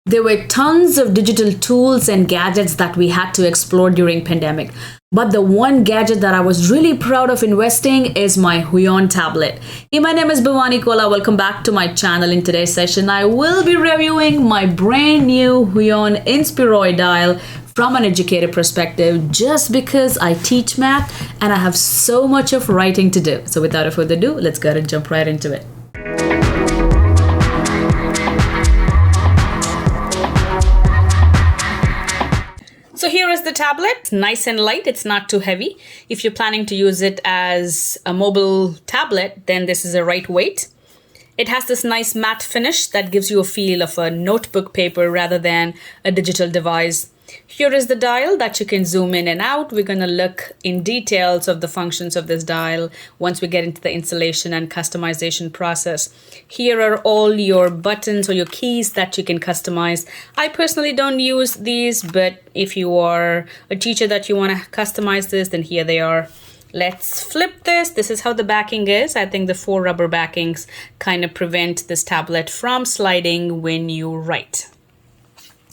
There were tons of digital tools and gadgets that we had to explore during pandemic. But the one gadget that I was really proud of investing is my Huion tablet. Hey, my name is Bhavani Kola. Welcome back to my channel. In today's session, I will be reviewing my brand new Huion Inspiroy Dial from an educator perspective, just because I teach math and I have so much of writing to do. So without further ado, let's go ahead and jump right into it. So here is the tablet. It's nice and light. It's not too heavy. If you're planning to use it as a mobile tablet, then this is a right weight. It has this nice matte finish that gives you a feel of a notebook paper rather than a digital device. Here is the dial that you can zoom in and out. We're going to look in details of the functions of this dial once we get into the installation and customization process. Here are all your buttons or your keys that you can customize. I personally don't use these, but if you are a teacher that you want to customize this, then here they are. Let's flip this. This is how the backing is. I think the 4 rubber backings kind of prevent this tablet from sliding when you write.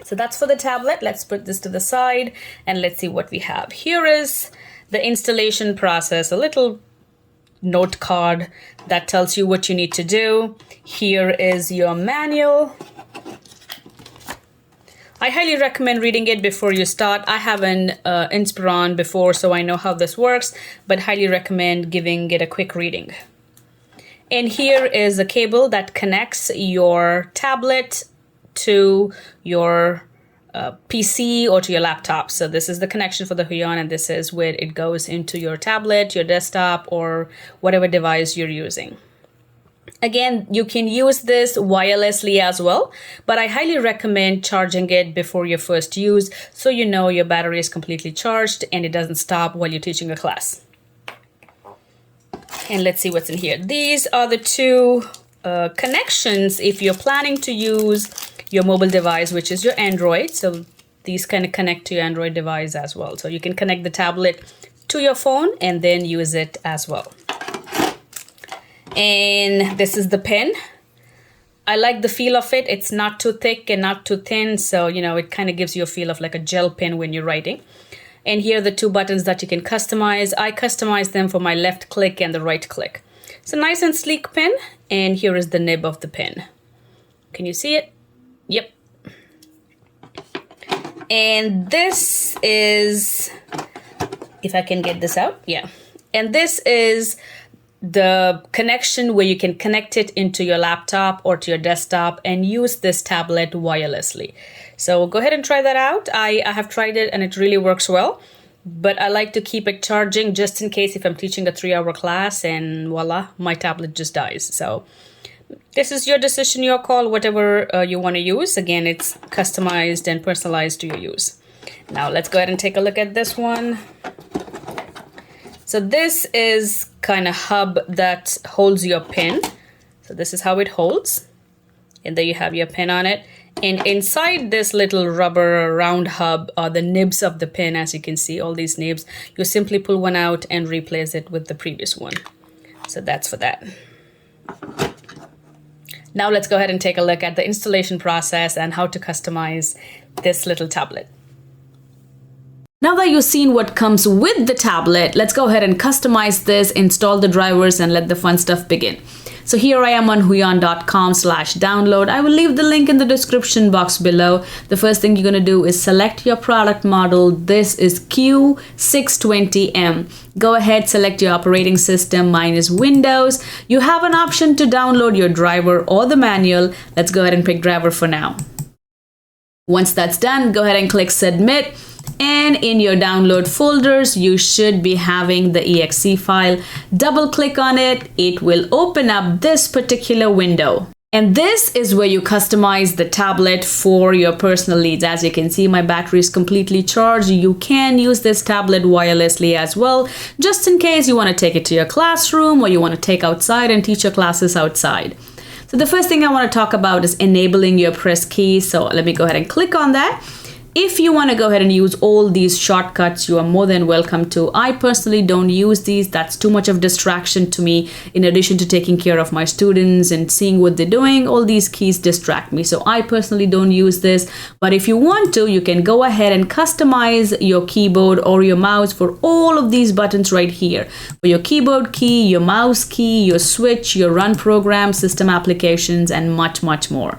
So that's for the tablet. Let's put this to the side and let's see what we have. Here is the installation process, a little note card that tells you what you need to do. Here is your manual. I highly recommend reading it before you start. I have an Inspiron before, so I know how this works, but highly recommend giving it a quick reading. And here is a cable that connects your tablet to your PC or to your laptop. So this is the connection for the Huion, and this is where it goes into your tablet, your desktop, or whatever device you're using. Again, you can use this wirelessly as well, but I highly recommend charging it before your first use so you know your battery is completely charged and it doesn't stop while you're teaching a class. And let's see what's in here. These are the two connections if you're planning to use your mobile device, which is your Android. So these kind of connect to your Android device as well. So you can connect the tablet to your phone and then use it as well. And this is the pen. I like the feel of it. It's not too thick and not too thin. So, it kind of gives you a feel of like a gel pen when you're writing. And here are the 2 buttons that you can customize. I customize them for my left click and the right click. It's a nice and sleek pen. And here is the nib of the pen. Can you see it? Yep. And this is, if I can get this out, yeah. And this is the connection where you can connect it into your laptop or to your desktop and use this tablet wirelessly. So go ahead and try that out. I have tried it and it really works well, but I like to keep it charging just in case if I'm teaching a 3-hour class and voila, my tablet just dies. So this is your decision, your call, whatever you want to use. Again, it's customized and personalized to your use. Now let's go ahead and take a look at this one. So this is kind of hub that holds your pen. So this is how it holds. And there you have your pen on it. And inside this little rubber round hub are the nibs of the pen. As you can see, all these nibs. You simply pull one out and replace it with the previous one. So that's for that. Now let's go ahead and take a look at the installation process and how to customize this little tablet. Now that you've seen what comes with the tablet, let's go ahead and customize this, install the drivers, and let the fun stuff begin. So here I am on huion.com/download. I will leave the link in the description box below. The first thing you're going to do is select your product model. This is Q620M. Go ahead, select your operating system. Mine is Windows. You have an option to download your driver or the manual. Let's go ahead and pick driver for now. Once that's done, go ahead and click submit. And in your download folders, you should be having the exe file. Double click on it. It will open up this particular window. And this is where you customize the tablet for your personal needs. As you can see, my battery is completely charged. You can use this tablet wirelessly as well, just in case you want to take it to your classroom or you want to take outside and teach your classes outside. So the first thing I want to talk about is enabling your press key. So let me go ahead and click on that. If you want to go ahead and use all these shortcuts, you are more than welcome to. I personally don't use these. That's too much of distraction to me. In addition to taking care of my students and seeing what they're doing, all these keys distract me. So I personally don't use this. But if you want to, you can go ahead and customize your keyboard or your mouse for all of these buttons right here. For your keyboard key, your mouse key, your switch, your run program, system applications, and much, much more.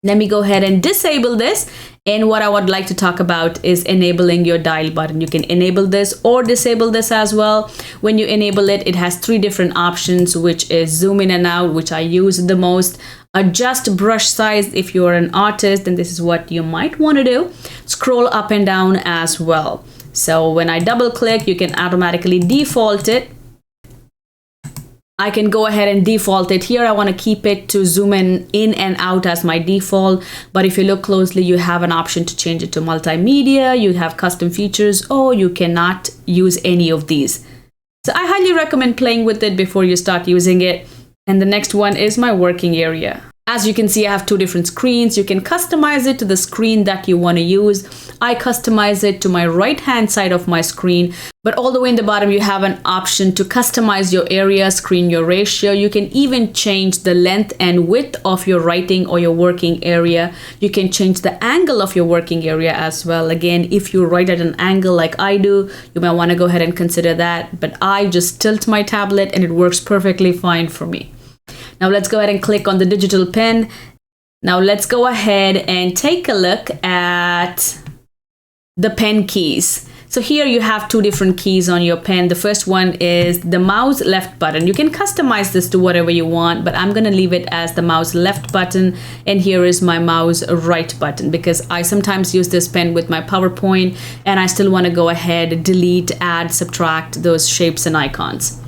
Let me go ahead and disable this. And what I would like to talk about is enabling your dial button. You can enable this or disable this as well. When you enable it, it has 3 different options, which is zoom in and out, which I use the most. Adjust brush size. If you're an artist, then this is what you might want to do. Scroll up and down as well. So when I double click, you can automatically default it. I can go ahead and default it here. I want to keep it to zoom in and out as my default. But if you look closely, you have an option to change it to multimedia. You have custom features, or you cannot use any of these. So I highly recommend playing with it before you start using it. And the next one is my working area. As you can see, I have 2 different screens. You can customize it to the screen that you want to use. I customize it to my right-hand side of my screen, but all the way in the bottom, you have an option to customize your area, screen your ratio. You can even change the length and width of your writing or your working area. You can change the angle of your working area as well. Again, if you write at an angle like I do, you might want to go ahead and consider that, but I just tilt my tablet and it works perfectly fine for me. Now let's go ahead and click on the digital pen. Now let's go ahead and take a look at the pen keys. So here you have 2 different keys on your pen. The first one is the mouse left button. You can customize this to whatever you want, but I'm going to leave it as the mouse left button. And here is my mouse right button, because I sometimes use this pen with my PowerPoint and I still want to go ahead, delete, add, subtract those shapes and icons.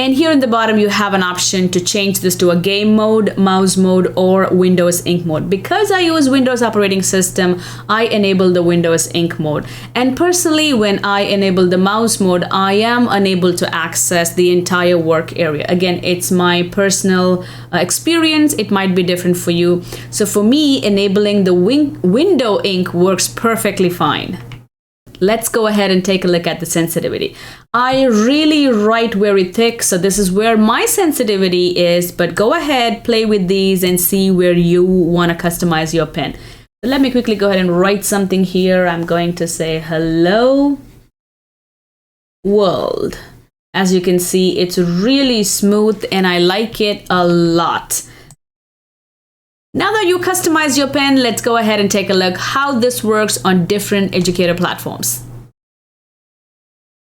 And here in the bottom, you have an option to change this to a game mode, mouse mode, or Windows Ink mode. Because I use Windows operating system, I enable the Windows Ink mode. And personally, when I enable the mouse mode, I am unable to access the entire work area. Again, it's my personal experience. It might be different for you. So for me, enabling the window ink works perfectly fine. Let's go ahead and take a look at the sensitivity. I really write very thick, so this is where my sensitivity is, but go ahead, play with these and see where you want to customize your pen. So let me quickly go ahead and write something here. I'm going to say hello world. As you can see, it's really smooth and I like it a lot. Now that you customize your pen, let's go ahead and take a look how this works on different educator platforms.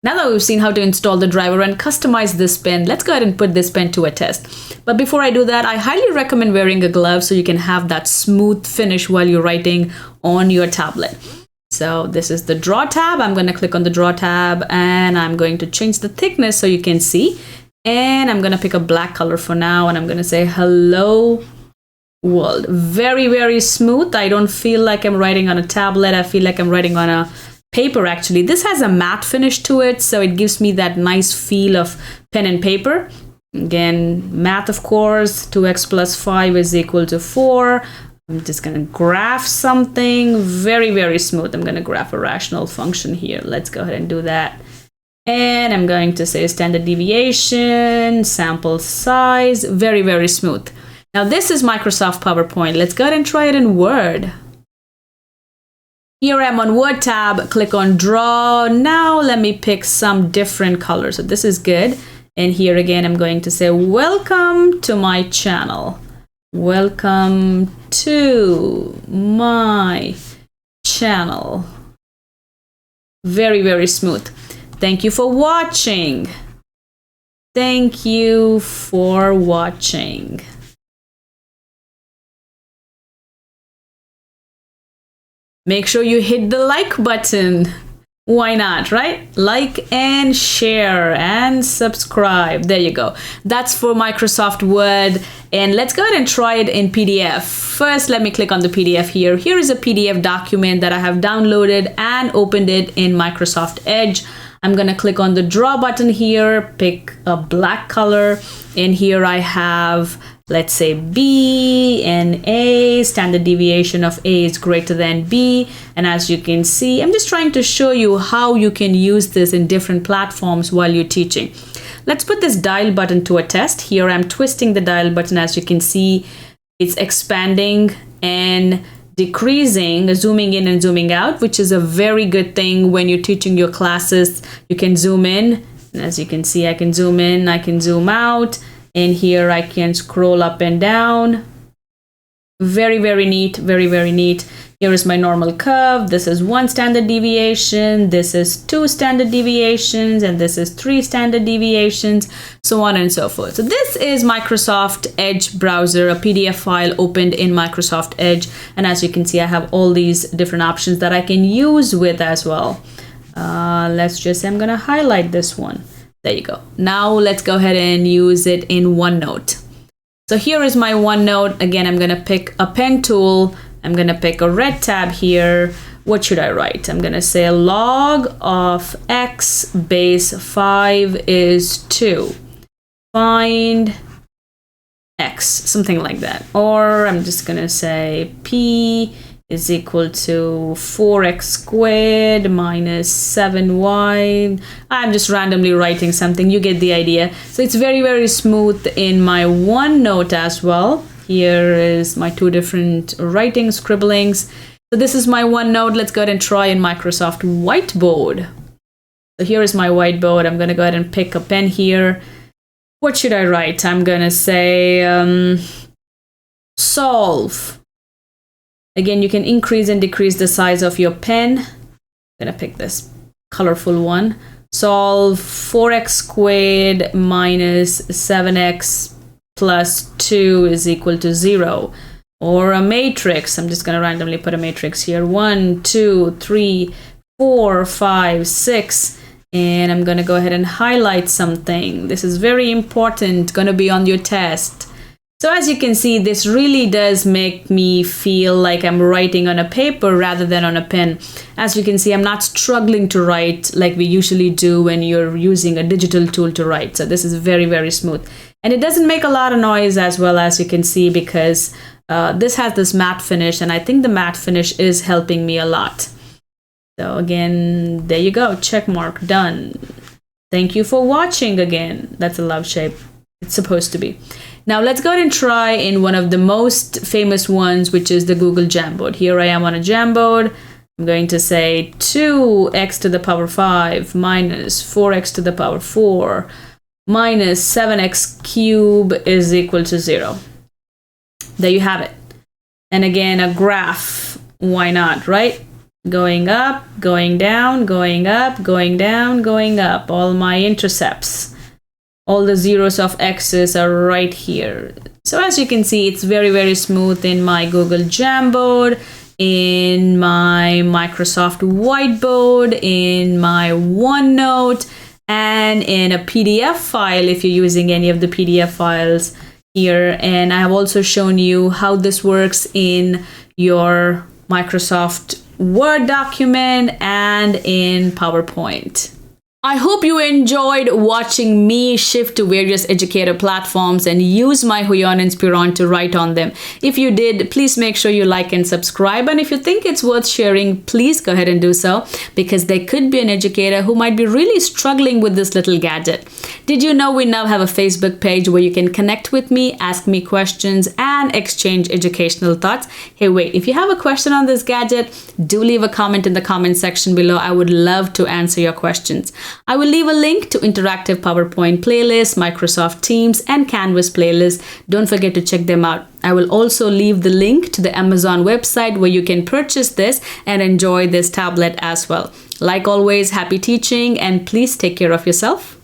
Now that we've seen how to install the driver and customize this pen, let's go ahead and put this pen to a test. But before I do that, I highly recommend wearing a glove so you can have that smooth finish while you're writing on your tablet. So this is the draw tab. I'm going to click on the draw tab and I'm going to change the thickness so you can see. And I'm going to pick a black color for now and I'm going to say hello world. Very, very smooth. I don't feel like I'm writing on a tablet. I feel like I'm writing on a paper actually. This has a matte finish to it, so it gives me that nice feel of pen and paper. Again, math of course, 2x plus 5 is equal to 4. I'm just going to graph something. Very, very smooth. I'm going to graph a rational function here. Let's go ahead and do that. And I'm going to say standard deviation, sample size. Very, very smooth. Now this is Microsoft PowerPoint. Let's go ahead and try it in Word. Here I am on Word tab, click on Draw. Now let me pick some different colors. So this is good. And here again, I'm going to say, welcome to my channel. Welcome to my channel. Very, very smooth. Thank you for watching. Thank you for watching. Make sure you hit the like button. Why not, right? Like and share and subscribe. There you go. That's for Microsoft Word. And let's go ahead and try it in PDF. First, let me click on the PDF here. Here is a PDF document that I have downloaded and opened it in Microsoft Edge. I'm going to click on the draw button here, pick a black color. And here I have let's say B and A, standard deviation of A is greater than B. And as you can see, I'm just trying to show you how you can use this in different platforms while you're teaching. Let's put this dial button to a test. Here I'm twisting the dial button. As you can see, it's expanding and decreasing, zooming in and zooming out, which is a very good thing when you're teaching your classes. You can zoom in, and as you can see, I can zoom in, I can zoom out, and here I can scroll up and down. Very, very neat, very, very neat. Here is my normal curve. This is 1 standard deviation. This is 2 standard deviations, and this is 3 standard deviations, so on and so forth. So this is Microsoft Edge browser, a PDF file opened in Microsoft Edge. And as you can see, I have all these different options that I can use with as well. Let's just say I'm going to highlight this one. There you go. Now let's go ahead and use it in OneNote. So here is my OneNote. Again, I'm going to pick a pen tool. I'm going to pick a red tab here. What should I write? I'm going to say log of x base 5 is 2. Find x, something like that. Or I'm just going to say p is equal to 4x squared minus 7y. I'm just randomly writing something. You get the idea. So it's very, very smooth in my OneNote as well. Here is my 2 different writing scribblings. So this is my OneNote. Let's go ahead and try in Microsoft Whiteboard. So here is my whiteboard. I'm going to go ahead and pick a pen here. What should I write? I'm going to say solve. Again, you can increase and decrease the size of your pen. I'm going to pick this colorful one. Solve 4x squared minus 7x plus 2 is equal to 0. Or a matrix. I'm just going to randomly put a matrix here. 1, 2, 3, 4, 5, 6. And I'm going to go ahead and highlight something. This is very important, going to be on your test. So as you can see, this really does make me feel like I'm writing on a paper rather than on a pen. As you can see, I'm not struggling to write like we usually do when you're using a digital tool to write. So this is very, very smooth. And it doesn't make a lot of noise as well, as you can see, because this has this matte finish, and I think the matte finish is helping me a lot. So again, there you go, check mark, done. Thank you for watching again. That's a love shape. It's supposed to be. Now let's go ahead and try in one of the most famous ones, which is the Google Jamboard. Here I am on a Jamboard. I'm going to say 2x to the power 5 minus 4x to the power 4 minus 7x cube is equal to 0. There you have it. And again, a graph. Why not, right? Going up, going down, going up, going down, going up. All my intercepts. All the zeros of x's are right here. So as you can see, it's very, very smooth in my Google Jamboard, in my Microsoft Whiteboard, in my OneNote, and in a PDF file if you're using any of the PDF files here. And I have also shown you how this works in your Microsoft Word document and in PowerPoint. I hope you enjoyed watching me shift to various educator platforms and use my Huion Inspiroy to write on them. If you did, please make sure you like and subscribe. And if you think it's worth sharing, please go ahead and do so, because there could be an educator who might be really struggling with this little gadget. Did you know we now have a Facebook page where you can connect with me, ask me questions, and exchange educational thoughts? Hey, wait, if you have a question on this gadget, do leave a comment in the comment section below. I would love to answer your questions. I will leave a link to interactive PowerPoint playlists, Microsoft Teams, and Canvas playlists. Don't forget to check them out. I will also leave the link to the Amazon website where you can purchase this and enjoy this tablet as well. Like always, happy teaching, and please take care of yourself.